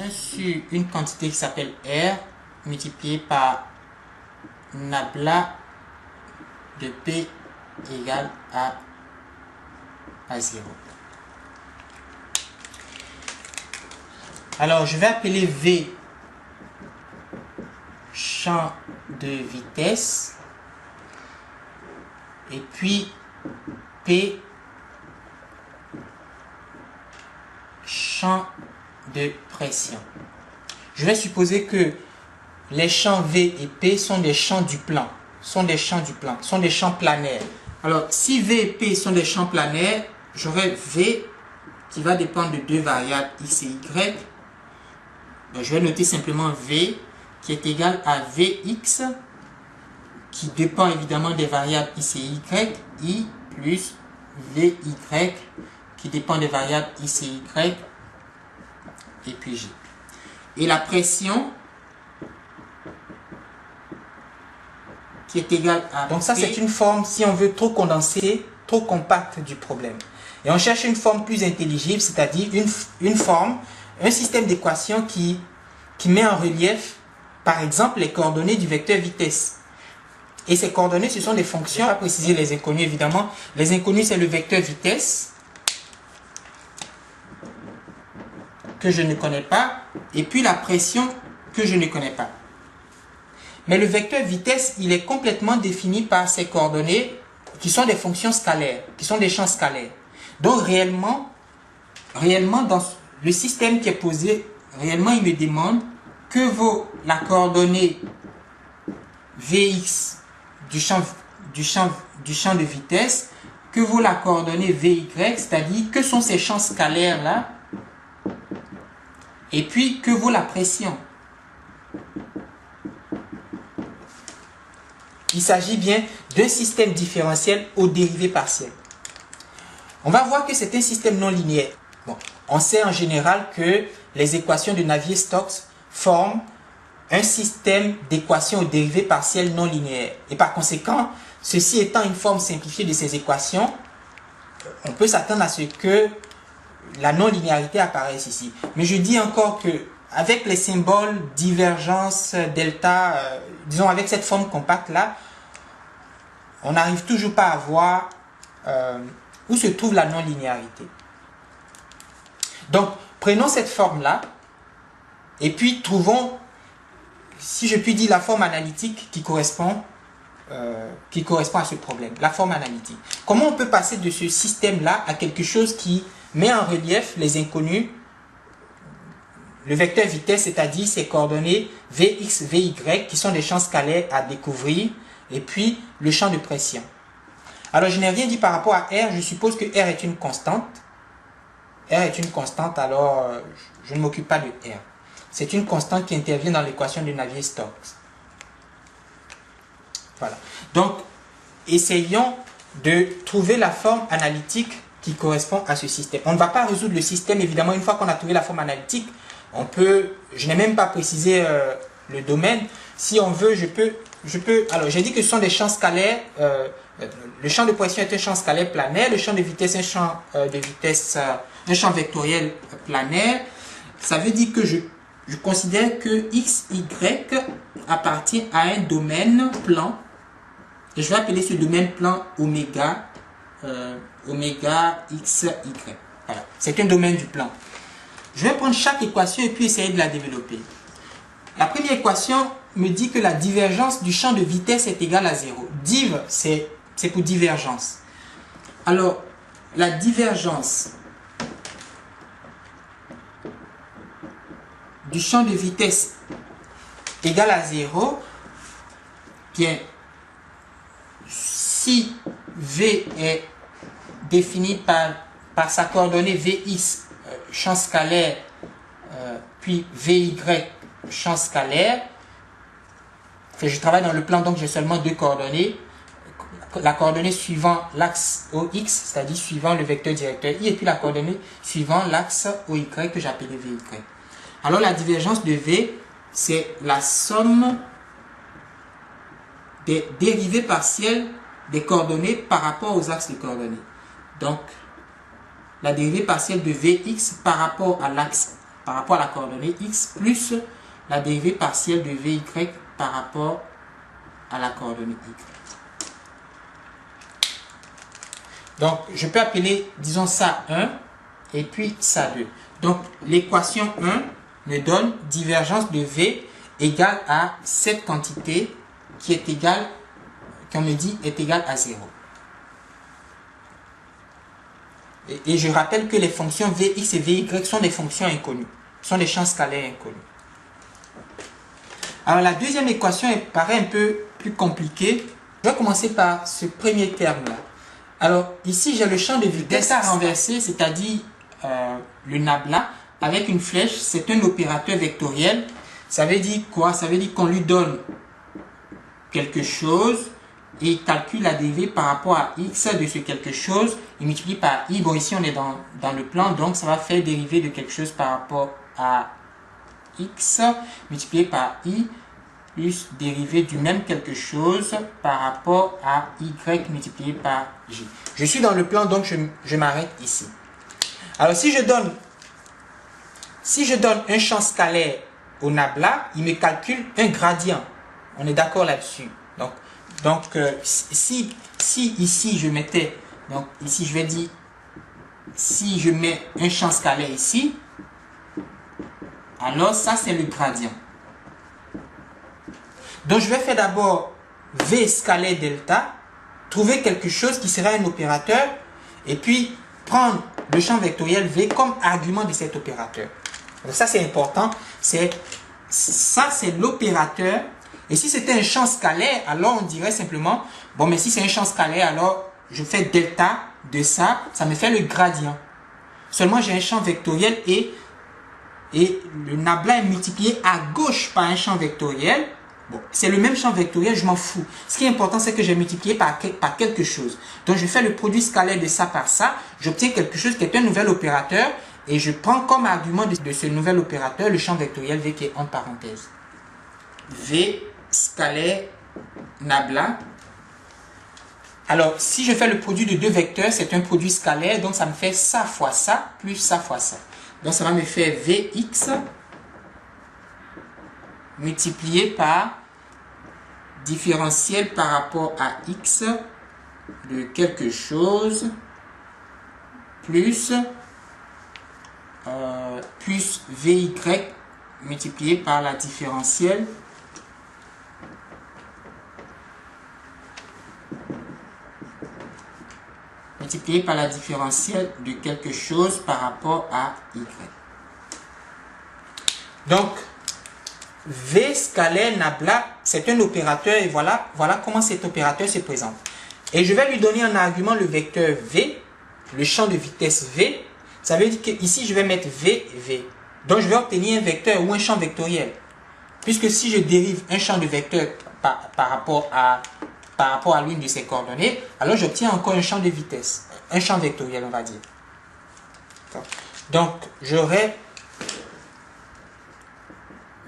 1 sur une quantité qui s'appelle R multiplié par nabla de P égale à 0. Alors, je vais appeler V champ de vitesse et puis P champ de pression. Je vais supposer que les champs V et P sont des champs du plan, sont des champs planaires. Alors, si V et P sont des champs planaires, j'aurai V qui va dépendre de deux variables X et Y. Donc, je vais noter simplement V qui est égal à Vx qui dépend évidemment des variables X et Y, I plus Vy qui dépend des variables X et Y, et puis G. Et la pression qui est égale à... Donc ça, c'est une forme, si on veut, trop condensée, trop compacte du problème. Et on cherche une forme plus intelligible, c'est-à-dire une forme, un système d'équations qui met en relief, par exemple, les coordonnées du vecteur vitesse. Et ces coordonnées, ce sont des fonctions. Je vais pas préciser les inconnues, évidemment. Les inconnues, c'est le vecteur vitesse, que je ne connais pas, et puis la pression, que je ne connais pas. Mais le vecteur vitesse, il est complètement défini par ces coordonnées, qui sont des fonctions scalaires, qui sont des champs scalaires. Donc, réellement, dans le système qui est posé, réellement, il me demande que vaut la coordonnée Vx du champ de vitesse, que vaut la coordonnée Vy, c'est-à-dire que sont ces champs scalaires là, et puis que vaut la pression. Il s'agit bien d'un système différentiel aux dérivées partielles. On va voir que c'est un système non linéaire. Bon, on sait en général que les équations de Navier-Stokes forment un système d'équations aux dérivées partielles non linéaires. Et par conséquent, ceci étant une forme simplifiée de ces équations, on peut s'attendre à ce que la non-linéarité apparaisse ici. Mais je dis encore que avec les symboles divergence, delta, disons avec cette forme compacte là, on n'arrive toujours pas à voir où se trouve la non-linéarité. Donc, prenons cette forme-là et puis trouvons, si je puis dire, la forme analytique qui correspond à ce problème, la forme analytique. Comment on peut passer de ce système-là à quelque chose qui met en relief les inconnus, le vecteur vitesse, c'est-à-dire ses coordonnées Vx, Vy, qui sont des champs scalaires à découvrir, et puis le champ de pression. Alors, je n'ai rien dit par rapport à R, je suppose que R est une constante. R est une constante, alors je ne m'occupe pas de R. C'est une constante qui intervient dans l'équation de Navier-Stokes. Voilà. Donc, essayons de trouver la forme analytique qui correspond à ce système. On ne va pas résoudre le système, évidemment, une fois qu'on a trouvé la forme analytique. On peut, je n'ai même pas précisé le domaine. Si on veut, je peux. Alors, j'ai dit que ce sont des champs scalaires. Le champ de pression est un champ scalaire planaire. Le champ de vitesse est un champ un champ vectoriel planaire. Ça veut dire que je considère que x, y appartient à un domaine plan. Et je vais appeler ce domaine plan oméga, oméga x, y. Voilà. C'est un domaine du plan. Je vais prendre chaque équation et puis essayer de la développer. La première équation me dit que la divergence du champ de vitesse est égale à 0. Div, c'est pour divergence. Alors, la divergence du champ de vitesse égale à 0, bien, si V est défini par sa coordonnée Vx, champ scalaire, puis Vy, champ scalaire, enfin, je travaille dans le plan, donc j'ai seulement deux coordonnées. La coordonnée suivant l'axe OX, c'est-à-dire suivant le vecteur directeur I, et puis la coordonnée suivant l'axe OY que j'appelle Vy. Alors la divergence de V, c'est la somme des dérivées partielles des coordonnées par rapport aux axes de coordonnées. Donc, la dérivée partielle de Vx par rapport à l'axe par rapport à la coordonnée x plus la dérivée partielle de vy par rapport à la coordonnée y. Donc, je peux appeler, disons ça 1 et puis ça 2. Donc, l'équation 1 me donne divergence de V égale à cette quantité qui est égale, qu'on me dit, est égale à 0. Et je rappelle que les fonctions Vx et Vy sont des fonctions inconnues, sont des champs scalaires inconnus. Alors, la deuxième équation paraît un peu plus compliquée. Je vais commencer par ce premier terme-là. Alors, ici, j'ai le champ de vitesse à renverser, c'est-à-dire le nabla, avec une flèche. C'est un opérateur vectoriel. Ça veut dire quoi? Ça veut dire qu'on lui donne quelque chose et il calcule la dérivée par rapport à x de ce quelque chose. Il multiplie par i. Bon, ici, on est dans le plan, donc ça va faire dériver de quelque chose par rapport à x multiplié par i plus dérivée du même quelque chose par rapport à y multiplié par j. Je suis dans le plan, donc je m'arrête ici. Alors, si je donne un champ scalaire au nabla, il me calcule un gradient. On est d'accord là-dessus. Donc si ici je mettais, donc ici je vais dire, si je mets un champ scalaire ici, alors ça c'est le gradient. Donc je vais faire d'abord V scalaire delta, trouver quelque chose qui sera un opérateur, et puis prendre le champ vectoriel V comme argument de cet opérateur. Donc ça c'est important, ça c'est l'opérateur. Et si c'était un champ scalaire, alors on dirait simplement, bon mais si c'est un champ scalaire, alors je fais delta de ça, ça me fait le gradient. Seulement j'ai un champ vectoriel et le nabla est multiplié à gauche par un champ vectoriel. Bon, c'est le même champ vectoriel, je m'en fous. Ce qui est important, c'est que j'ai multiplié par quelque chose. Donc, je fais le produit scalaire de ça par ça. J'obtiens quelque chose qui est un nouvel opérateur. Et je prends comme argument de ce nouvel opérateur le champ vectoriel V qui est entre parenthèses. V scalaire nabla. Alors, si je fais le produit de deux vecteurs, c'est un produit scalaire. Donc, ça me fait ça fois ça, plus ça fois ça. Donc, ça va me faire Vx multiplié par différentiel par rapport à x de quelque chose plus Vy multiplié par la différentielle de quelque chose par rapport à y. Donc, V scalaire nabla, c'est un opérateur et voilà comment cet opérateur se présente. Et je vais lui donner en argument le vecteur V, le champ de vitesse V. Ça veut dire que ici je vais mettre V, V. Donc je vais obtenir un vecteur ou un champ vectoriel. Puisque si je dérive un champ de vecteur par rapport à l'une de ses coordonnées, alors j'obtiens encore un champ de vitesse, un champ vectoriel on va dire. Donc j'aurai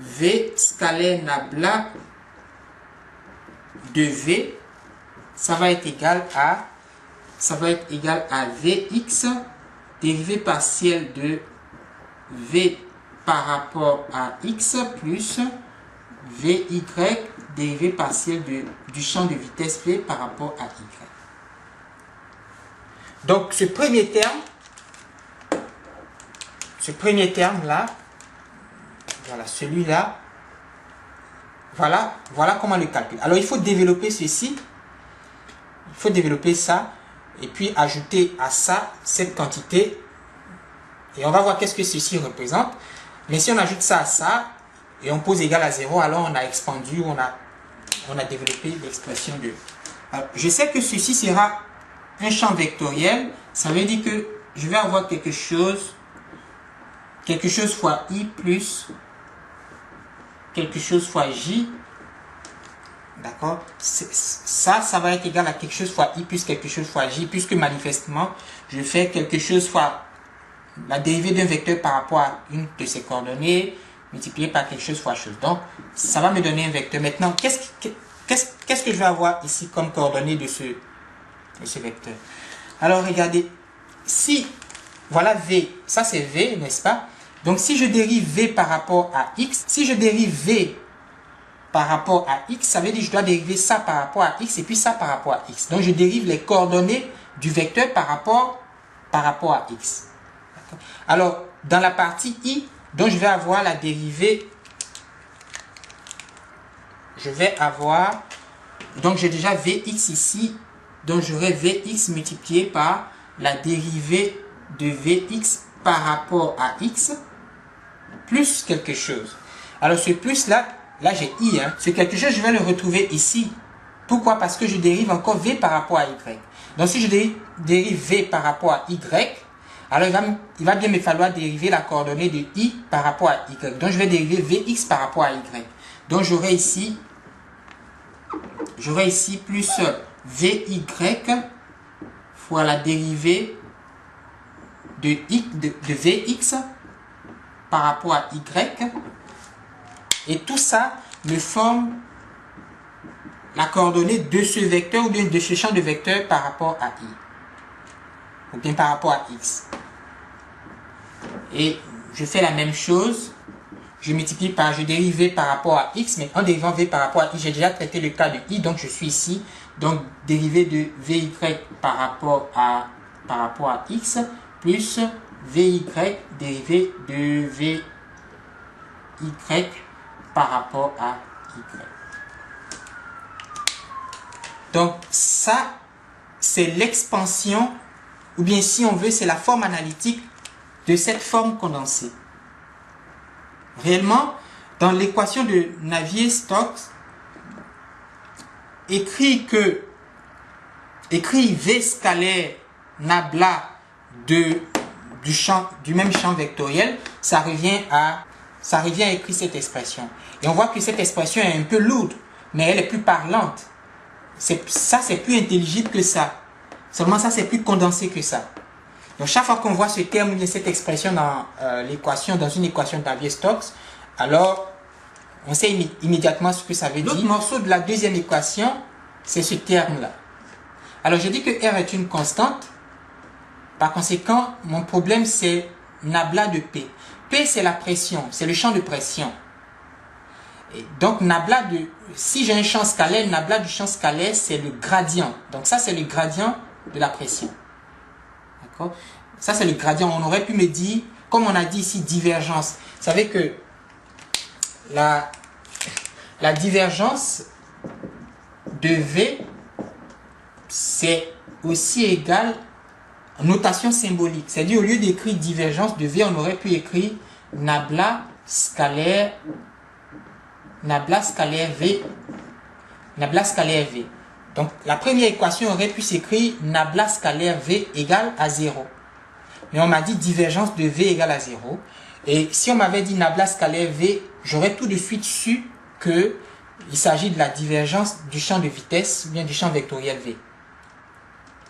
V scalaire nabla de V, ça va être égal à Vx dérivée partielle de V par rapport à x plus Vy dérivée partielle du champ de vitesse V par rapport à y. Donc ce premier terme là, voilà, celui-là, voilà comment le calculer. Alors, il faut développer ceci, il faut développer ça, et puis ajouter à ça cette quantité, et on va voir qu'est-ce que ceci représente. Mais si on ajoute ça à ça, et on pose égal à 0, alors on a expandu, on a développé l'expression de... Alors, je sais que ceci sera un champ vectoriel, ça veut dire que je vais avoir quelque chose fois i plus quelque chose fois j, d'accord, ça va être égal à quelque chose fois i plus quelque chose fois j, puisque manifestement je fais quelque chose fois la dérivée d'un vecteur par rapport à une de ses coordonnées multiplié par quelque chose fois chose. Donc ça va me donner un vecteur. Maintenant qu'est-ce que je vais avoir ici comme coordonnée de ce vecteur? Alors regardez, si voilà V, ça c'est V, n'est-ce pas? Donc si je dérive v par rapport à x, si je dérive v par rapport à x, ça veut dire que je dois dériver ça par rapport à x et puis ça par rapport à x. Donc je dérive les coordonnées du vecteur par rapport à x. Alors dans la partie i, donc je vais avoir la dérivée, donc j'ai déjà vx ici, donc j'aurai vx multiplié par la dérivée de vx par rapport à x plus quelque chose. Alors ce plus là j'ai i, hein. Ce quelque chose je vais le retrouver ici. Pourquoi? Parce que je dérive encore v par rapport à y. Donc si je dérive v par rapport à y, alors il va bien me falloir dériver la coordonnée de i par rapport à y. Donc je vais dériver vx par rapport à y. Donc j'aurai ici plus vy fois la dérivée de vx par rapport à y. Et tout ça me forme la coordonnée de ce vecteur ou bien de ce champ de vecteur par rapport à i. Ou bien par rapport à x. Et je fais la même chose. Je multiplie par, je dérive v par rapport à x, mais en dérivant v par rapport à i, j'ai déjà traité le cas de i, donc je suis ici. Donc dérivé de vy par rapport à x, plus vy dérivé de vy par rapport à y. Donc ça, c'est l'expansion, ou bien si on veut, c'est la forme analytique de cette forme condensée. Réellement, dans l'équation de Navier-Stokes, écrit V scalaire nabla du même champ vectoriel, ça revient à écrire cette expression. Et on voit que cette expression est un peu lourde, mais elle est plus parlante. Ça, c'est plus intelligible que ça. Seulement ça, c'est plus condensé que ça. Donc chaque fois qu'on voit ce terme ou cette expression dans une équation de Navier-Stokes, alors on sait immédiatement ce que ça veut dire. L'autre morceau de la deuxième équation, c'est ce terme-là. Alors je dis que R est une constante. Par conséquent, mon problème c'est nabla de P. P c'est la pression, c'est le champ de pression. Et donc si j'ai un champ scalaire, nabla du champ scalaire c'est le gradient. Donc ça c'est le gradient de la pression. D'accord? Ça c'est le gradient. On aurait pu me dire, comme on a dit ici, divergence. Vous savez que la divergence de V, c'est aussi égal en notation symbolique. C'est-à-dire, au lieu d'écrire divergence de V, on aurait pu écrire nabla scalaire V. Nabla scalaire V. Donc, la première équation aurait pu s'écrire nabla scalaire V égale à 0. Mais on m'a dit divergence de V égale à 0. Et si on m'avait dit nabla scalaire V, j'aurais tout de suite su qu'il s'agit de la divergence du champ de vitesse ou bien du champ vectoriel V.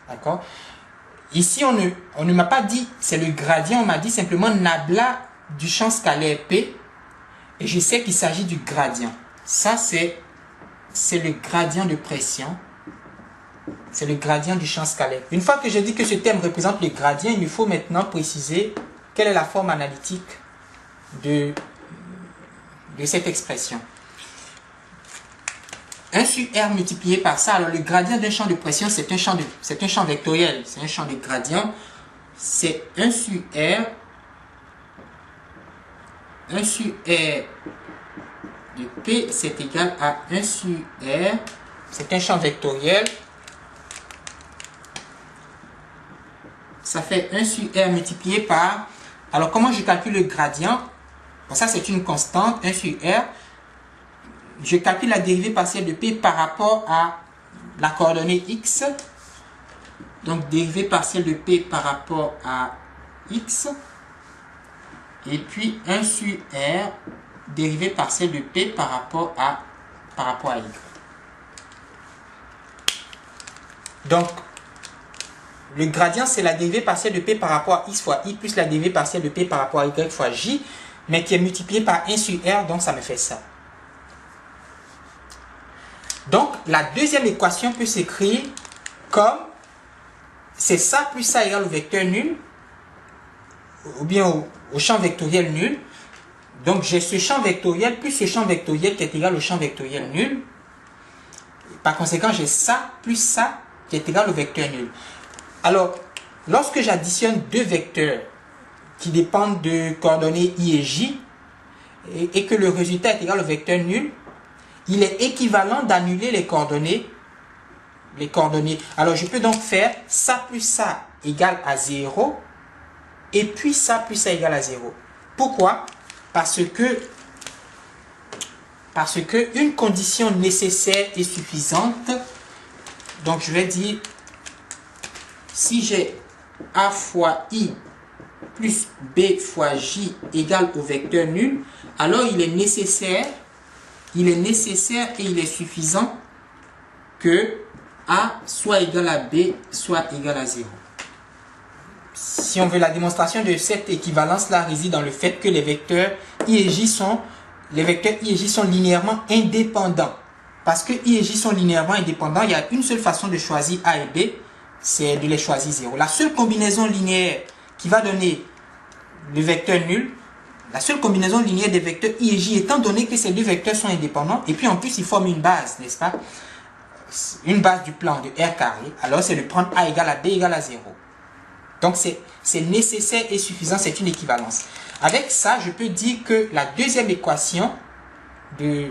D'accord? Ici, on ne m'a pas dit c'est le gradient, on m'a dit simplement nabla du champ scalaire P. Et je sais qu'il s'agit du gradient. Ça, c'est le gradient de pression. C'est le gradient du champ scalaire. Une fois que j'ai dit que ce terme représente le gradient, il me faut maintenant préciser quelle est la forme analytique de cette expression. 1 sur R multiplié par ça. Alors le gradient d'un champ de pression, c'est un champ vectoriel. C'est un champ de gradient. C'est 1 sur R. 1 sur R de P, c'est égal à 1 sur R. C'est un champ vectoriel. Ça fait 1 sur R multiplié par... Alors comment je calcule le gradient? Bon, ça c'est une constante, 1 sur R. Je calcule la dérivée partielle de P par rapport à la coordonnée X. Donc dérivée partielle de P par rapport à X. Et puis 1 sur R, dérivée partielle de P par rapport à Y. Donc, le gradient, c'est la dérivée partielle de P par rapport à X fois I plus la dérivée partielle de P par rapport à Y fois J, mais qui est multipliée par 1 sur R, donc ça me fait ça. Donc, la deuxième équation peut s'écrire comme c'est ça plus ça égale au vecteur nul, ou bien au champ vectoriel nul. Donc j'ai ce champ vectoriel plus ce champ vectoriel qui est égal au champ vectoriel nul. Par conséquent, j'ai ça plus ça qui est égal au vecteur nul. Alors, lorsque j'additionne deux vecteurs qui dépendent de coordonnées i et j, et que le résultat est égal au vecteur nul, il est équivalent d'annuler les coordonnées. Alors, je peux donc faire ça plus ça égale à 0, et puis ça plus ça égale à 0. Pourquoi? Parce que une condition nécessaire et suffisante, donc je vais dire, si j'ai a fois i plus b fois j égale au vecteur nul, alors il est nécessaire et il est suffisant que a soit égal à b soit égal à 0. Si on veut, la démonstration de cette équivalence-là réside dans le fait que les vecteurs i et j sont linéairement indépendants. Parce que i et j sont linéairement indépendants, il y a une seule façon de choisir a et b, c'est de les choisir 0. La seule combinaison linéaire qui va donner le vecteur nul, la seule combinaison linéaire des vecteurs i et j, étant donné que ces deux vecteurs sont indépendants, et puis en plus ils forment une base, n'est-ce pas? Une base du plan de R carré, alors c'est de prendre a égale à b égale à 0. Donc c'est nécessaire et suffisant, c'est une équivalence. Avec ça, je peux dire que la deuxième équation de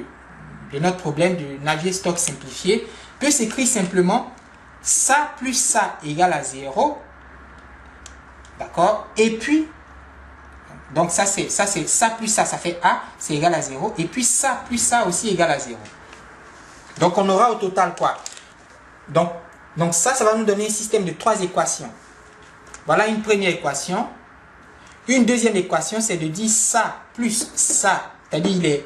notre problème de Navier-Stokes simplifié peut s'écrire simplement ça plus ça égale à 0. D'accord? Et puis, donc ça plus ça fait a, c'est égal à 0. Et puis ça plus ça aussi égale à 0. Donc on aura au total quoi? Donc ça va nous donner un système de 3 équations. Voilà une première équation. Une deuxième équation, c'est de dire ça plus ça, c'est-à-dire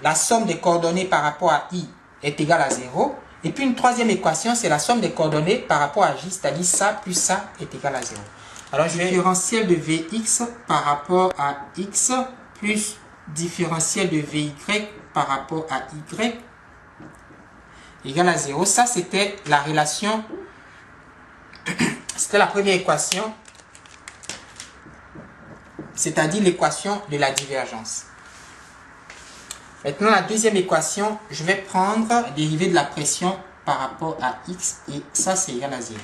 la somme des coordonnées par rapport à i est égale à 0. Et puis une troisième équation, c'est la somme des coordonnées par rapport à j, c'est-à-dire ça plus ça est égal à 0. Alors je vais différentiel de Vx par rapport à x plus différentiel de Vy par rapport à y égale à 0. Ça, c'était la relation, c'était la première équation, c'est-à-dire l'équation de la divergence. Maintenant, la deuxième équation, je vais prendre la dérivée de la pression par rapport à x, et ça, c'est égal à 0.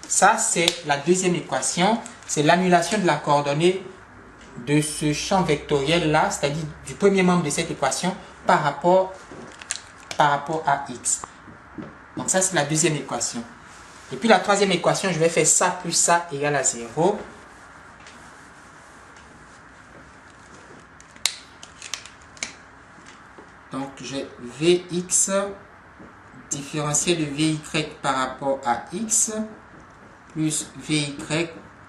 Ça, c'est la deuxième équation, c'est l'annulation de la coordonnée de ce champ vectoriel-là, c'est-à-dire du premier membre de cette équation par rapport à x. Donc ça, c'est la deuxième équation. Et puis la troisième équation, je vais faire ça plus ça égale à 0. Donc j'ai Vx différentiel de Vy par rapport à x plus Vy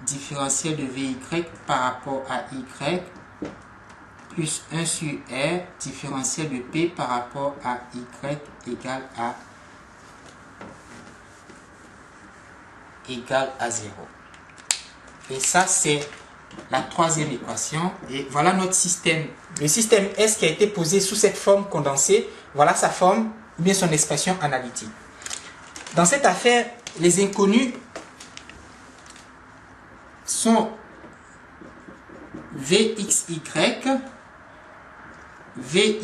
différentiel de Vy par rapport à y plus 1 sur R différentiel de P par rapport à y égale à 0. Et ça, c'est la troisième équation. Et voilà notre système. Le système S qui a été posé sous cette forme condensée, voilà sa forme ou bien son expression analytique. Dans cette affaire, les inconnus sont Vxy, Vy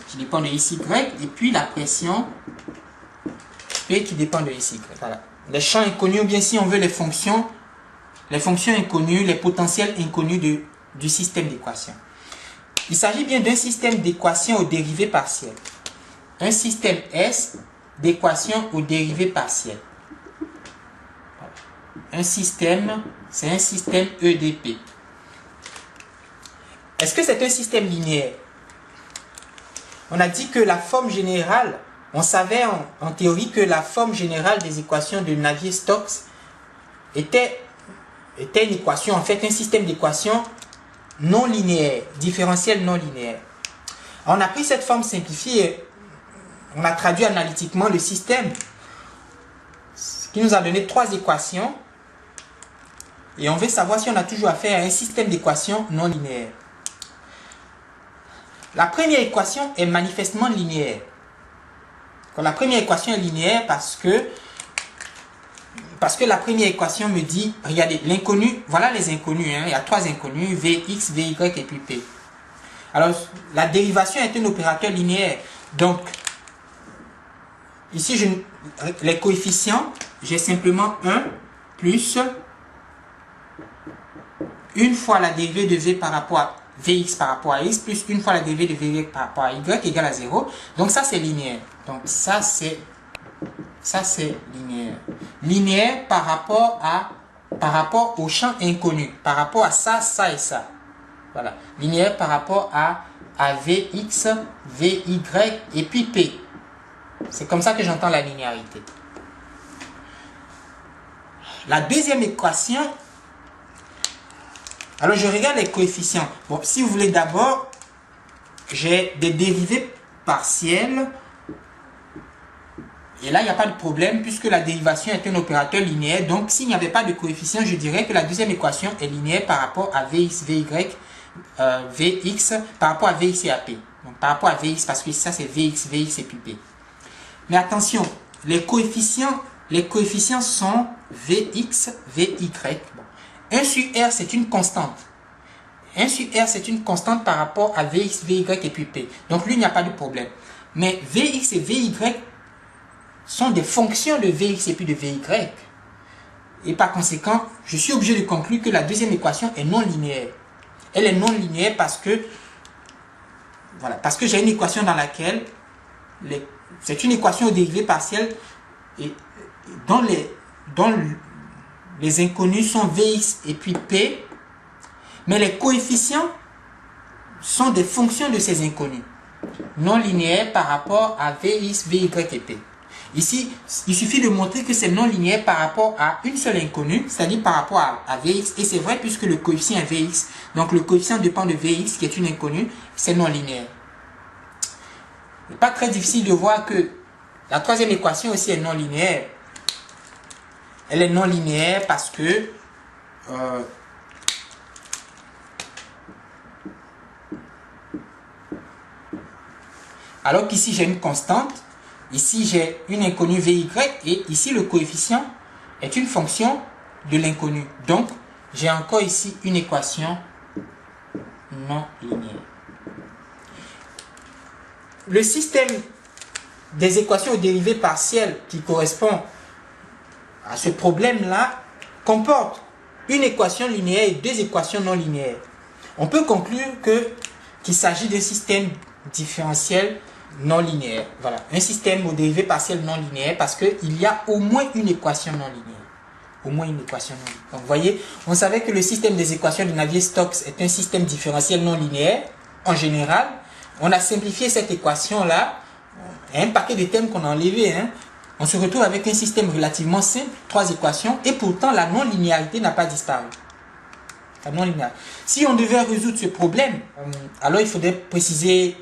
qui dépend de xy, et puis la pression P qui dépend de xy. Voilà. Les champs inconnus, ou bien si on veut les fonctions inconnues, les potentiels inconnus du système d'équations. Il s'agit bien d'un système d'équations aux dérivées partielles. Un système S d'équations aux dérivées partielles. Un système, c'est un système EDP. Est-ce que c'est un système linéaire? On a dit que la forme générale, on savait en théorie que la forme générale des équations de Navier-Stokes était une équation, en fait un système d'équations non linéaire, différentiel non linéaire. On a pris cette forme simplifiée, on a traduit analytiquement le système, ce qui nous a donné 3 équations, et on veut savoir si on a toujours affaire à un système d'équations non linéaire. La première équation est manifestement linéaire. La première équation est linéaire parce que parce que la première équation me dit, regardez, l'inconnu, voilà les inconnus, hein, il y a 3 inconnus, Vx, Vy et puis P. Alors, la dérivation est un opérateur linéaire. Donc, ici, les coefficients, j'ai simplement 1 plus une fois la dérivée de V par rapport à Vx par rapport à x, plus une fois la dérivée de Vy par rapport à y égale à 0. Donc, ça, c'est linéaire. Donc, ça, c'est linéaire. Linéaire par rapport au champ inconnu, par rapport à ça, ça et ça. Voilà. Linéaire par rapport à Vx, Vy et puis P. C'est comme ça que j'entends la linéarité. La deuxième équation, alors je regarde les coefficients. Bon, si vous voulez d'abord, j'ai des dérivées partielles. Et là, il n'y a pas de problème puisque la dérivation est un opérateur linéaire. Donc, s'il n'y avait pas de coefficient, je dirais que la deuxième équation est linéaire par rapport à Vx, Vy, Vx, par rapport à Vx et à P. Donc, par rapport à Vx, parce que ça, c'est Vx, Vx et puis P. Mais attention, les coefficients sont Vx, Vy. Bon. 1 sur R, c'est une constante. 1 sur R, c'est une constante par rapport à Vx, Vy et puis P. Donc, lui, il n'y a pas de problème. Mais Vx et Vy sont des fonctions de Vx et puis de Vy. Et par conséquent, je suis obligé de conclure que la deuxième équation est non linéaire. Elle est non linéaire parce que j'ai une équation dans laquelle c'est une équation aux dérivées partielles et dont les inconnus sont Vx et puis P, mais les coefficients sont des fonctions de ces inconnus non linéaires par rapport à Vx, Vy et P. Ici, il suffit de montrer que c'est non linéaire par rapport à une seule inconnue, c'est-à-dire par rapport à Vx. Et c'est vrai puisque le coefficient est Vx. Donc le coefficient dépend de Vx qui est une inconnue, c'est non linéaire. Il n'est pas très difficile de voir que la troisième équation aussi est non linéaire. Elle est non linéaire parce que alors qu'ici j'ai une constante. Ici, j'ai une inconnue Vy et ici, le coefficient est une fonction de l'inconnu. Donc, j'ai encore ici une équation non linéaire. Le système des équations aux dérivées partielles qui correspond à ce problème-là comporte une équation linéaire et 2 équations non linéaires. On peut conclure qu'il s'agit d'un système différentiel non linéaire. Voilà, un système aux dérivées partielles non linéaire parce qu'il y a au moins une équation non linéaire. Au moins une équation non linéaire. Donc, vous voyez, on savait que le système des équations de Navier-Stokes est un système différentiel non linéaire. En général, on a simplifié cette équation-là. Il y a un paquet de termes qu'on a enlevé. On se retrouve avec un système relativement simple, 3 équations, et pourtant la non-linéarité n'a pas disparu. La non-linéarité. Si on devait résoudre ce problème, alors il faudrait préciser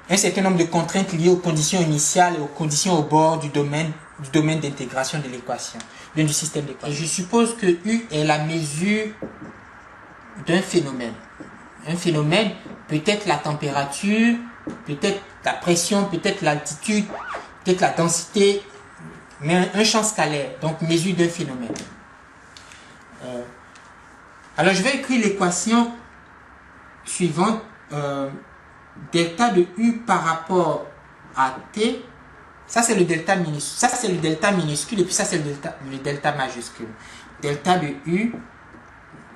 un certain nombre de contraintes liées aux conditions initiales et aux conditions au bord du domaine d'intégration de l'équation, du système d'équation. Je suppose que U est la mesure d'un phénomène. Un phénomène, peut-être la température, peut-être la pression, peut-être l'altitude, peut-être la densité, mais un champ scalaire, donc mesure d'un phénomène. Alors je vais écrire l'équation suivante. Delta de U par rapport à T, ça c'est le delta minuscule, ça c'est le delta minuscule et puis ça c'est le delta majuscule. Delta de U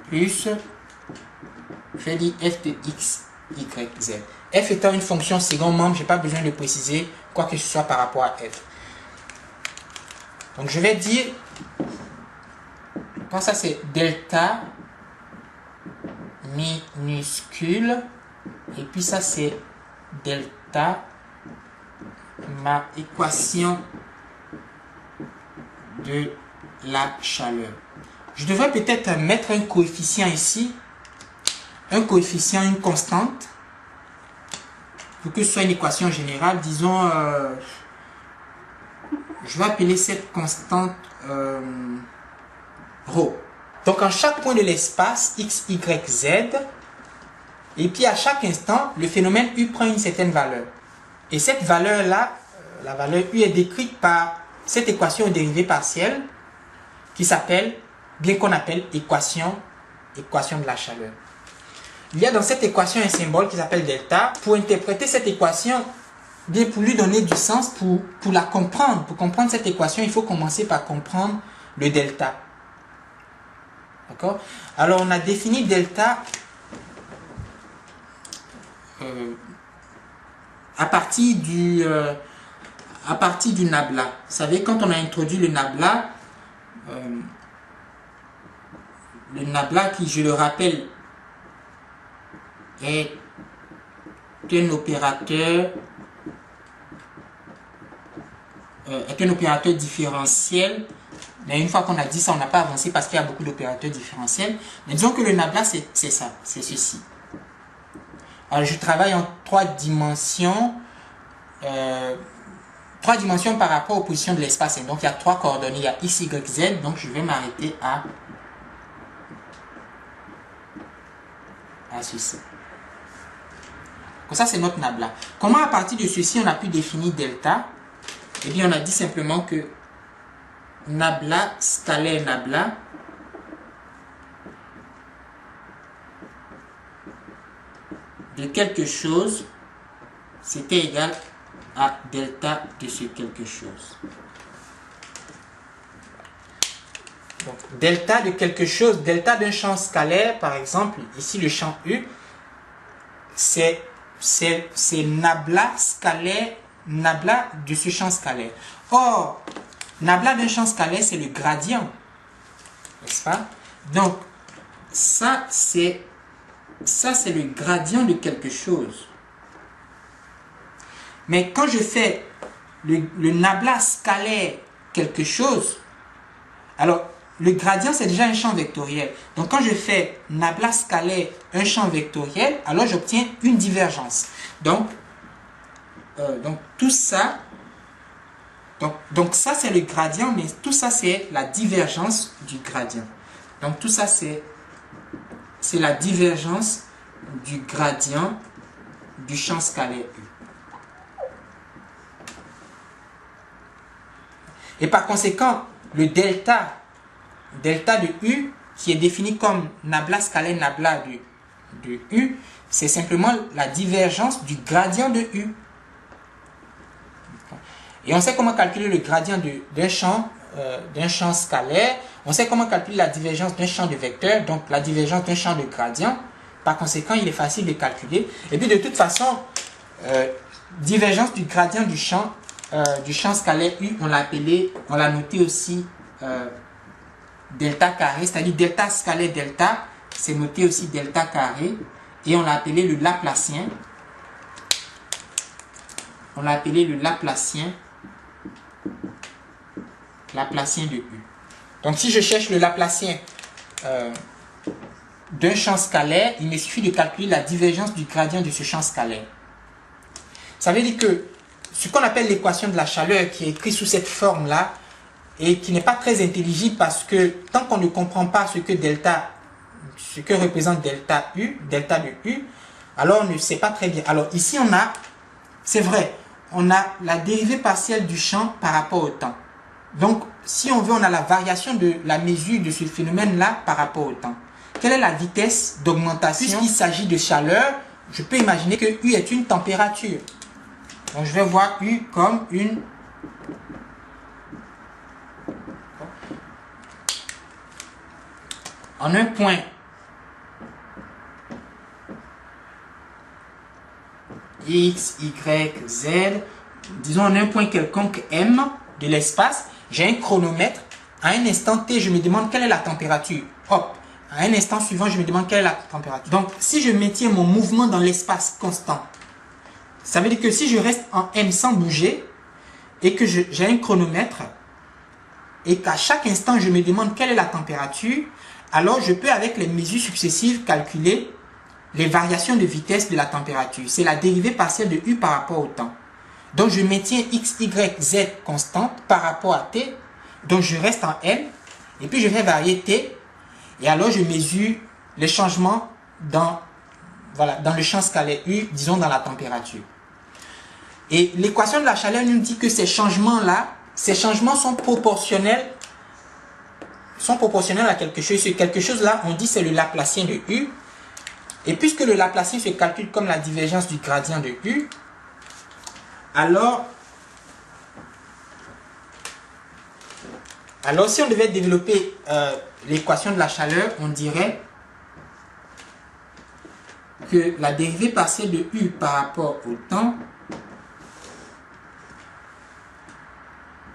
plus, je vais dire f de x, y, z. F étant une fonction second membre, je n'ai pas besoin de préciser quoi que ce soit par rapport à f. Donc je vais dire, quand ça c'est delta minuscule, et puis ça c'est delta, ma équation de la chaleur. Je devrais peut-être mettre un coefficient ici, un coefficient, une constante, pour que ce soit une équation générale. Disons, je vais appeler cette constante ρ. Donc en chaque point de l'espace x, y, z, et puis à chaque instant, le phénomène U prend une certaine valeur. Et cette valeur-là, la valeur U est décrite par cette équation aux dérivées partielles qui s'appelle, bien qu'on appelle équation de la chaleur. Il y a dans cette équation un symbole qui s'appelle delta. Pour interpréter cette équation, bien pour lui donner du sens, pour la comprendre, pour comprendre cette équation, il faut commencer par comprendre le delta. D'accord? Alors on a défini delta à partir du nabla. Vous savez, quand on a introduit le nabla qui, je le rappelle, est un opérateur différentiel. Mais une fois qu'on a dit ça, on n'a pas avancé parce qu'il y a beaucoup d'opérateurs différentiels. Mais disons que le nabla, c'est ça, c'est ceci. Alors je travaille en 3 dimensions. 3 dimensions par rapport aux positions de l'espace. Donc il y a 3 coordonnées, il y a x, y, z. Donc je vais m'arrêter à ceci. Donc ça c'est notre nabla. Comment à partir de ceci on a pu définir delta? Eh bien on a dit simplement que nabla, scalaire nabla, de quelque chose, c'était égal à delta de ce quelque chose. Donc, delta de quelque chose, delta d'un champ scalaire, par exemple, ici le champ U, c'est nabla scalaire, nabla de ce champ scalaire. Or, nabla d'un champ scalaire, c'est le gradient, n'est-ce pas? Donc, ça c'est le gradient de quelque chose. Mais quand je fais le nabla scalaire quelque chose, alors le gradient c'est déjà un champ vectoriel. Donc quand je fais nabla scalaire un champ vectoriel, alors j'obtiens une divergence. Donc tout ça, donc ça c'est le gradient, mais tout ça c'est la divergence du gradient. Donc tout ça c'est la divergence du gradient du champ scalaire U. Et par conséquent, le delta de U, qui est défini comme nabla scalaire nabla de U, c'est simplement la divergence du gradient de U. Et on sait comment calculer le gradient d'un champ scalaire. On sait comment calculer la divergence d'un champ de vecteur, donc la divergence d'un champ de gradient. Par conséquent, il est facile de calculer. Et puis de toute façon, divergence du gradient du champ scalaire U, on l'a noté aussi delta carré, c'est-à-dire delta scalaire delta, c'est noté aussi delta carré, et on l'a appelé le Laplacien. On l'a appelé le Laplacien de U. Donc si je cherche le Laplacien d'un champ scalaire, il me suffit de calculer la divergence du gradient de ce champ scalaire. Ça veut dire que ce qu'on appelle l'équation de la chaleur, qui est écrite sous cette forme-là, et qui n'est pas très intelligible parce que tant qu'on ne comprend pas ce que représente delta de U, alors on ne sait pas très bien. Alors ici on a, c'est vrai, on a la dérivée partielle du champ par rapport au temps. Donc si on veut, on a la variation de la mesure de ce phénomène-là par rapport au temps. Quelle est la vitesse d'augmentation? Puisqu'il s'agit de chaleur, je peux imaginer que U est une température. Donc je vais voir U comme une en un point X, Y, Z, disons en un point quelconque M de l'espace, j'ai un chronomètre. À un instant T, je me demande quelle est la température. Hop, à un instant suivant, je me demande quelle est la température. Donc, si je maintiens mon mouvement dans l'espace constant, ça veut dire que si je reste en M sans bouger, et que j'ai un chronomètre, et qu'à chaque instant, je me demande quelle est la température, alors je peux, avec les mesures successives, calculer les variations de vitesse de la température. C'est la dérivée partielle de U par rapport au temps. Donc, je maintiens X, Y, Z constante par rapport à T. Donc, je reste en M. Et puis, je vais varier T. Et alors, je mesure les changements dans le champ scalaire U, disons dans la température. Et l'équation de la chaleur nous dit que ces changements-là ces changements sont proportionnels à quelque chose. Ce quelque chose là, on dit c'est le Laplacien de U. Et puisque le Laplacien se calcule comme la divergence du gradient de U, alors si on devait développer l'équation de la chaleur, on dirait que la dérivée partielle de U par rapport au temps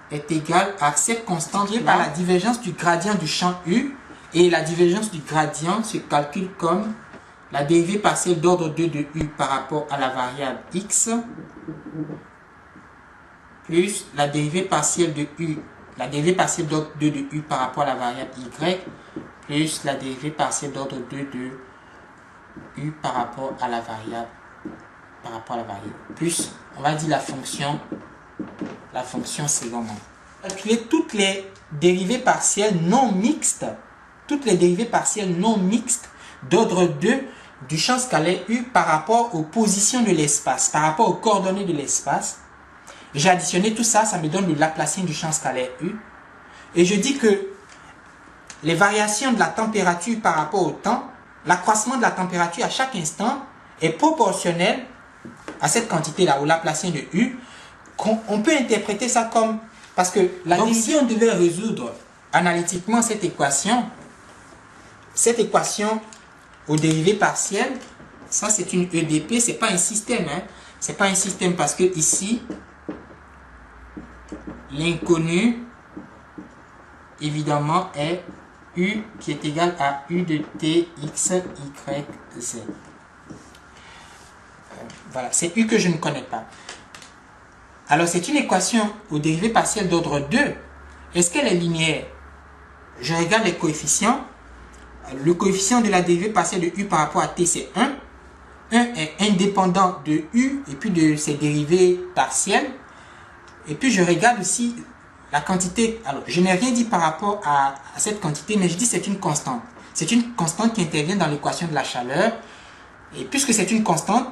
est égale à cette constante par la divergence du gradient du champ U, et la divergence du gradient se calcule comme la dérivée partielle d'ordre 2 de U par rapport à la variable X plus la dérivée partielle de U, la dérivée partielle d'ordre 2 de U par rapport à la variable Y plus la dérivée partielle d'ordre 2 de U par rapport à la variable plus, on va dire la fonction secondaire. Calculer toutes les dérivées partielles non mixtes, d'ordre 2 du champ scalaire U par rapport aux positions de l'espace, par rapport aux coordonnées de l'espace. J'ai additionné tout ça, ça me donne le Laplacien du champ scalaire U. Et je dis que les variations de la température par rapport au temps, l'accroissement de la température à chaque instant est proportionnel à cette quantité-là, au Laplacien de U. On peut interpréter ça comme... Parce que donc, si on devait résoudre analytiquement cette équation aux dérivées partielles, ça c'est une EDP, c'est pas un système. Hein? C'est pas un système parce que ici, l'inconnu, évidemment, est U qui est égal à U de T, X, Y, Z. Voilà, c'est U que je ne connais pas. Alors, c'est une équation aux dérivées partielles d'ordre 2. Est-ce qu'elle est linéaire? Je regarde les coefficients. Le coefficient de la dérivée partielle de U par rapport à T, c'est 1. 1 est indépendant de U et puis de ses dérivées partielles. Et puis, je regarde aussi la quantité. Alors, je n'ai rien dit par rapport à cette quantité, mais je dis que c'est une constante. C'est une constante qui intervient dans l'équation de la chaleur. Et puisque c'est une constante,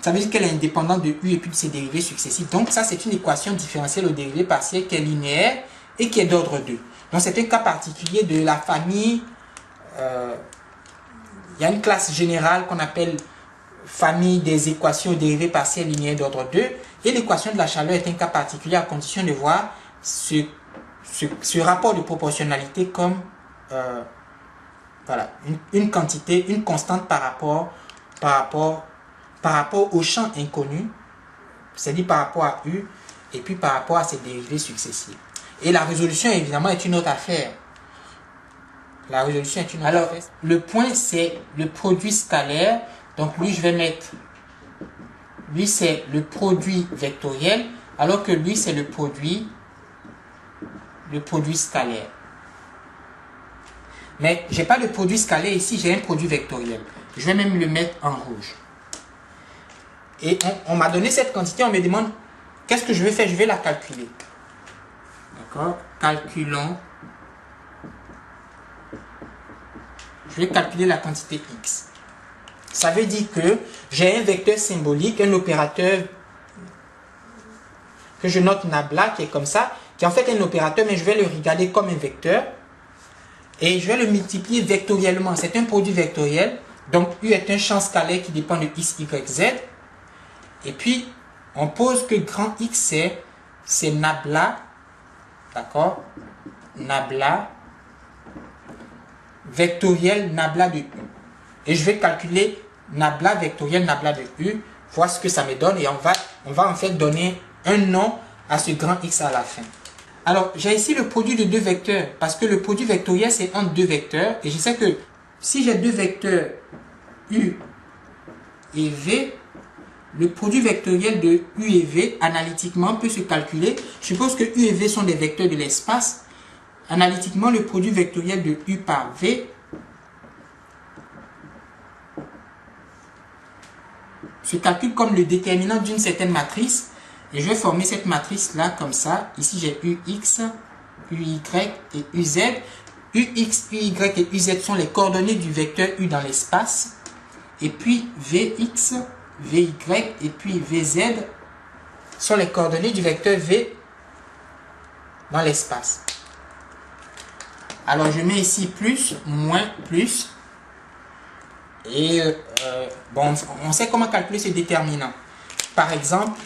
ça veut dire qu'elle est indépendante de U et puis de ses dérivées successives. Donc ça, c'est une équation différentielle aux dérivées partielles qui est linéaire et qui est d'ordre 2. Donc c'est un cas particulier de la famille. Il y a une classe générale qu'on appelle famille des équations aux dérivées partielles linéaires d'ordre 2. Et l'équation de la chaleur est un cas particulier à condition de voir ce rapport de proportionnalité comme voilà, une quantité, une constante par rapport au champ inconnu, c'est-à-dire par rapport à U, et puis par rapport à ses dérivées successives. Et la résolution, évidemment, est une autre affaire. La résolution est une autre affaire. Le point, c'est le produit scalaire. Donc, lui, je vais mettre... Lui, c'est le produit vectoriel, alors que lui, c'est le produit scalaire. Mais, je n'ai pas de produit scalaire ici, j'ai un produit vectoriel. Je vais même le mettre en rouge. Et on m'a donné cette quantité, on me demande qu'est-ce que je vais faire, je vais la calculer. D'accord? Calculons. Je vais calculer la quantité X. Ça veut dire que j'ai un vecteur symbolique, un opérateur que je note nabla, qui est comme ça, qui est en fait un opérateur, mais je vais le regarder comme un vecteur. Et je vais le multiplier vectoriellement. C'est un produit vectoriel. Donc U est un champ scalaire qui dépend de X, Y, Z. Et puis, on pose que grand X, c'est nabla, d'accord? Nabla, vectoriel nabla de U. Et je vais calculer nabla vectoriel nabla de U, voir ce que ça me donne, et on va en fait donner un nom à ce grand X à la fin. Alors, j'ai ici le produit de deux vecteurs, parce que le produit vectoriel, c'est entre deux vecteurs, et je sais que si j'ai deux vecteurs U et V, le produit vectoriel de U et V, analytiquement, peut se calculer. Je suppose que U et V sont des vecteurs de l'espace. Analytiquement, le produit vectoriel de U par V se calcule comme le déterminant d'une certaine matrice. Et je vais former cette matrice-là comme ça. Ici, j'ai UX, UY et UZ. UX, UY et UZ sont les coordonnées du vecteur U dans l'espace. Et puis, VX, VY et puis VZ sont les coordonnées du vecteur V dans l'espace. Alors je mets ici plus, moins, plus. Et bon, on sait comment calculer ce déterminant. Par exemple,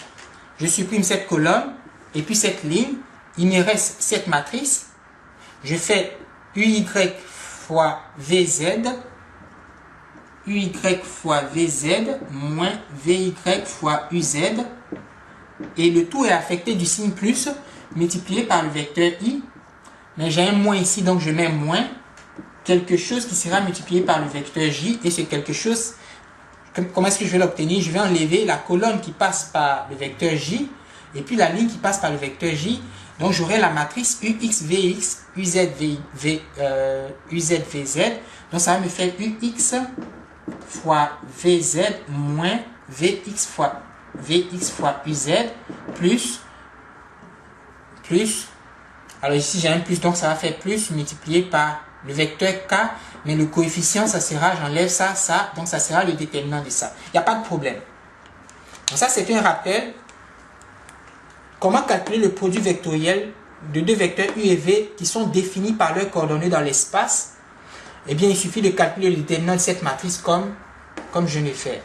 je supprime cette colonne et puis cette ligne. Il me reste cette matrice. Je fais UY fois VZ. UY fois VZ moins VY fois UZ. Et le tout est affecté du signe plus multiplié par le vecteur I. Mais j'ai un moins ici, donc je mets moins quelque chose qui sera multiplié par le vecteur J. Et c'est quelque chose, comment est-ce que je vais l'obtenir? Je vais enlever la colonne qui passe par le vecteur J et puis la ligne qui passe par le vecteur J. Donc j'aurai la matrice UX, VX, UZ, UZ, VZ. Donc ça va me faire UX fois VZ moins VX fois UZ plus. Alors ici j'ai un plus, donc ça va faire plus multiplié par le vecteur K, mais le coefficient ça sera, j'enlève ça, donc ça sera le déterminant de ça. Il n'y a pas de problème. Donc ça c'est un rappel. Comment calculer le produit vectoriel de deux vecteurs U et V qui sont définis par leurs coordonnées dans l'espace? Eh bien il suffit de calculer le déterminant de cette matrice comme je l'ai fait.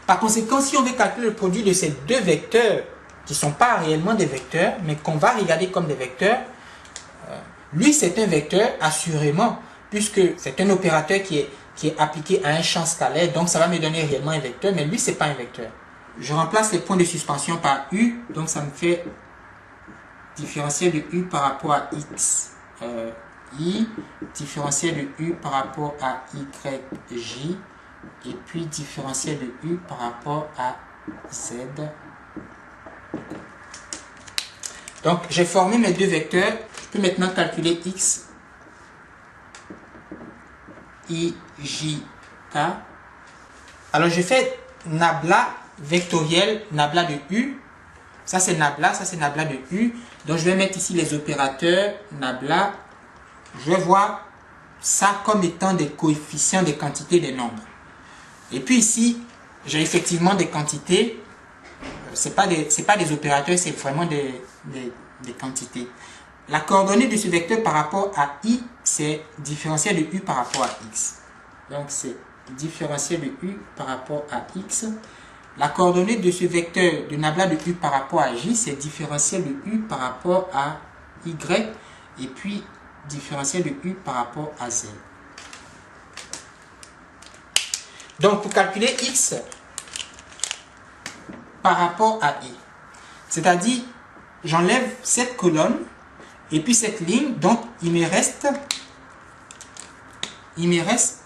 Par conséquent, si on veut calculer le produit de ces deux vecteurs qui ne sont pas réellement des vecteurs, mais qu'on va regarder comme des vecteurs, lui c'est un vecteur assurément, puisque c'est un opérateur qui est appliqué à un champ scalaire, donc ça va me donner réellement un vecteur, mais lui c'est pas un vecteur. Je remplace les points de suspension par U, donc ça me fait différentiel de U par rapport à X, I, différentiel de U par rapport à Y, J, et puis différentiel de U par rapport à Z. Donc j'ai formé mes deux vecteurs. Je peux maintenant calculer X, I, J, K. Alors je fais nabla vectoriel, nabla de U. Ça c'est nabla de U. Donc je vais mettre ici les opérateurs nabla. Je vais voir ça comme étant des coefficients des quantités des nombres. Et puis ici, j'ai effectivement des quantités. C'est pas des opérateurs, c'est vraiment des quantités. La coordonnée de ce vecteur par rapport à I, c'est différentiel de U par rapport à X. Donc c'est différentiel de U par rapport à X. La coordonnée de ce vecteur de nabla de U par rapport à J, c'est différentiel de U par rapport à Y. Et puis différentiel de U par rapport à Z. Donc pour calculer X par rapport à I, c'est-à-dire j'enlève cette colonne et puis cette ligne, donc il me reste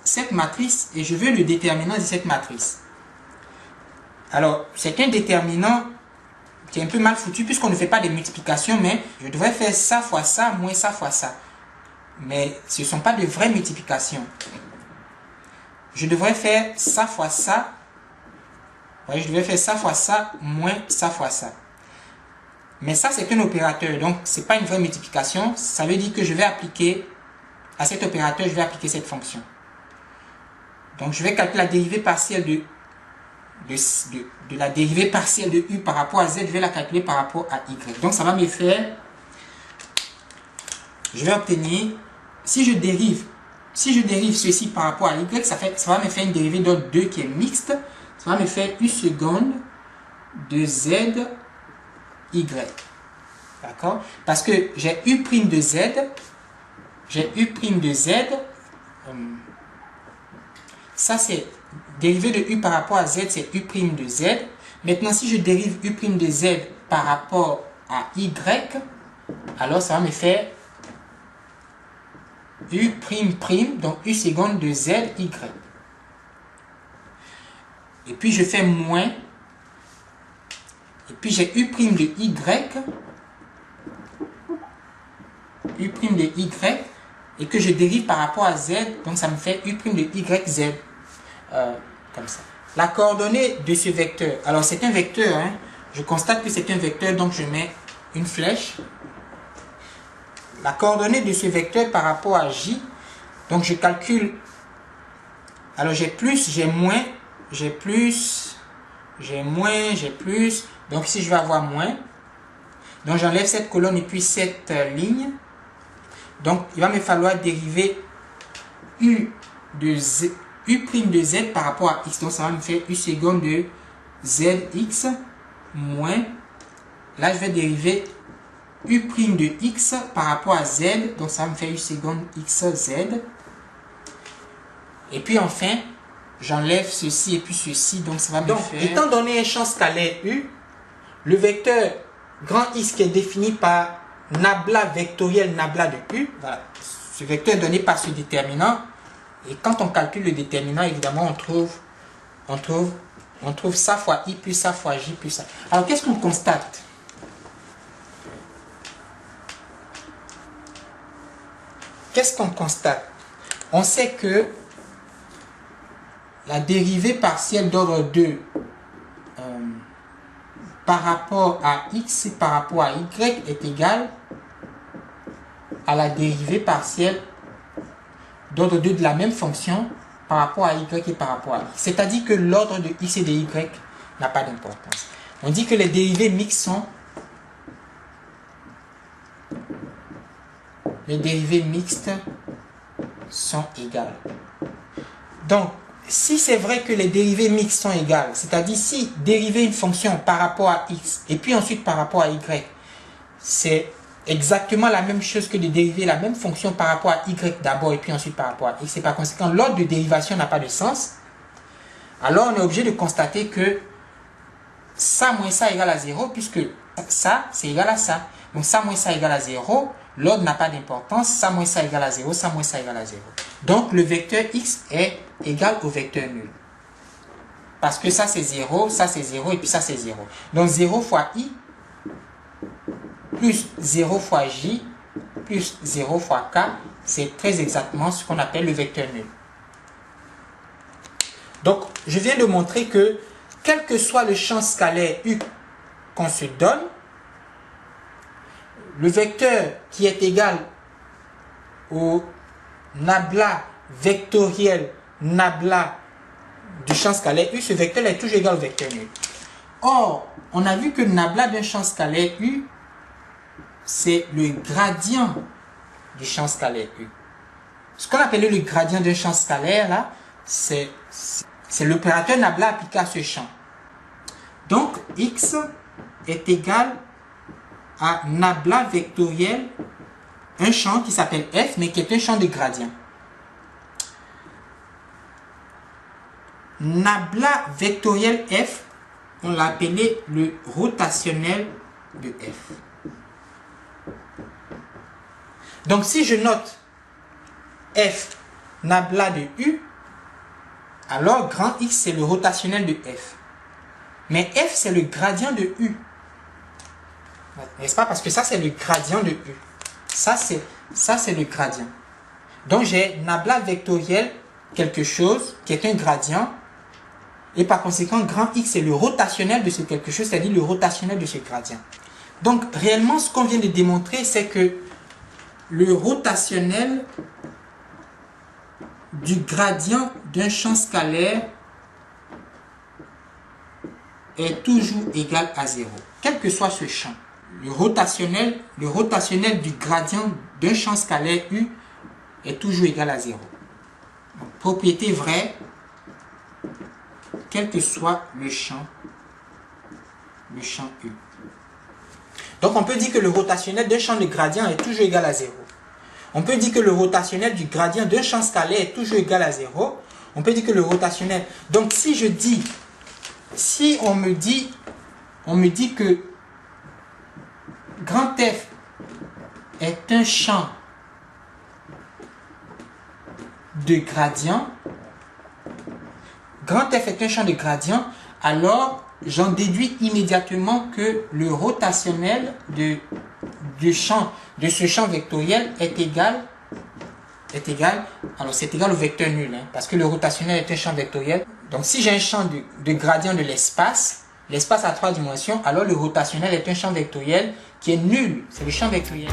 cette matrice et je veux le déterminant de cette matrice. Alors c'est un déterminant qui est un peu mal foutu puisqu'on ne fait pas de multiplication, mais je devrais faire ça fois ça moins ça fois ça. Mais ce ne sont pas de vraies multiplications. Je devrais faire ça fois ça. Je devrais faire ça fois ça moins ça fois ça. Mais ça, c'est un opérateur. Donc, ce n'est pas une vraie multiplication. Ça veut dire que je vais appliquer à cet opérateur, je vais appliquer cette fonction. Donc, je vais calculer la dérivée partielle de la dérivée partielle de U par rapport à Z. Je vais la calculer par rapport à Y. Donc, ça va me faire... Je vais obtenir... Si je dérive ceci par rapport à Y, ça va me faire une dérivée d'ordre 2 qui est mixte. Ça va me faire U seconde de Z, Y. D'accord? Parce que j'ai U' de Z. J'ai U' de Z. Ça, c'est dérivé de U par rapport à Z, c'est U' de Z. Maintenant, si je dérive U' de Z par rapport à Y, alors ça va me faire U'', donc U seconde de Z, Y. Et puis je fais moins. Et puis j'ai U' de Y. U' de Y. Et que je dérive par rapport à Z. Donc ça me fait U' de Y, Z. Comme ça. La coordonnée de ce vecteur. Alors c'est un vecteur. Hein. Je constate que c'est un vecteur. Donc je mets une flèche. La coordonnée de ce vecteur par rapport à J, donc je calcule, alors j'ai plus, j'ai moins, j'ai plus, j'ai moins, j'ai plus, donc ici je vais avoir moins, Donc j'enlève cette colonne et puis cette ligne. Donc il va me falloir dériver U de Z, U' de Z par rapport à X. Donc ça va me faire U seconde de ZX moins, là je vais dériver U' de X par rapport à Z. Donc ça va me faire U seconde XZ. Et puis enfin, j'enlève ceci et puis ceci. Donc ça va me faire... Étant donné un champ scalaire U, le vecteur grand X qui est défini par nabla vectoriel nabla de U, voilà, ce vecteur est donné par ce déterminant. Et quand on calcule le déterminant, évidemment, on trouve ça fois I plus ça fois J plus ça. Alors, qu'est-ce qu'on constate? Qu'est-ce qu'on constate? On sait que la dérivée partielle d'ordre 2 par rapport à X et par rapport à Y est égale à la dérivée partielle d'ordre 2 de la même fonction par rapport à Y et par rapport à X. C'est-à-dire que l'ordre de X et de Y n'a pas d'importance. On dit que les dérivées mixtes sont égales. Donc, si c'est vrai que les dérivées mixtes sont égales, c'est-à-dire si dériver une fonction par rapport à X et puis ensuite par rapport à Y, c'est exactement la même chose que de dériver la même fonction par rapport à Y d'abord et puis ensuite par rapport à X. Et par conséquent, l'ordre de dérivation n'a pas de sens. Alors, on est obligé de constater que ça moins ça égale à 0 puisque ça, c'est égal à ça. Donc, ça moins ça égale à 0. L'ordre n'a pas d'importance. Ça moins ça égale à 0. Ça moins ça égale à 0. Donc, le vecteur X est égal au vecteur nul. Parce que ça, c'est 0. Ça, c'est 0. Et puis ça, c'est 0. Donc, 0 fois I plus 0 fois J plus 0 fois K, c'est très exactement ce qu'on appelle le vecteur nul. Donc, je viens de montrer que, quel que soit le champ scalaire U qu'on se donne, le vecteur qui est égal au nabla vectoriel nabla du champ scalaire U, ce vecteur est toujours égal au vecteur nul. Or, on a vu que le nabla d'un champ scalaire U, c'est le gradient du champ scalaire U. Ce qu'on appelle le gradient d'un champ scalaire, là, c'est l'opérateur nabla appliqué à ce champ. Donc, X est égal à nabla vectoriel, un champ qui s'appelle F, mais qui est un champ de gradient. Nabla vectoriel F, on l'a appelé le rotationnel de F. Donc, si je note F nabla de U, alors grand X, c'est le rotationnel de F. Mais F, c'est le gradient de U. N'est-ce pas? Parce que ça, c'est le gradient de U. Ça, c'est le gradient. Donc, j'ai nabla vectoriel quelque chose qui est un gradient. Et par conséquent, grand X, c'est le rotationnel de ce quelque chose, c'est-à-dire le rotationnel de ce gradient. Donc, réellement, ce qu'on vient de démontrer, c'est que le rotationnel du gradient d'un champ scalaire est toujours égal à 0, quel que soit ce champ. Le rotationnel du gradient d'un champ scalaire U est toujours égal à 0. Donc, propriété vraie, quel que soit le champ U. Donc on peut dire que le rotationnel d'un champ de gradient est toujours égal à 0. On peut dire que le rotationnel du gradient d'un champ scalaire est toujours égal à 0. On peut dire que le rotationnel... Donc si on me dit que grand F est un champ de gradient, grand F est un champ de gradient, alors j'en déduis immédiatement que le rotationnel de ce champ vectoriel est égal, alors c'est égal au vecteur nul, hein, parce que le rotationnel est un champ vectoriel. Donc si j'ai un champ de gradient de l'espace à 3 dimensions, alors le rotationnel est un champ vectoriel qui est nul, c'est le champ vectoriel.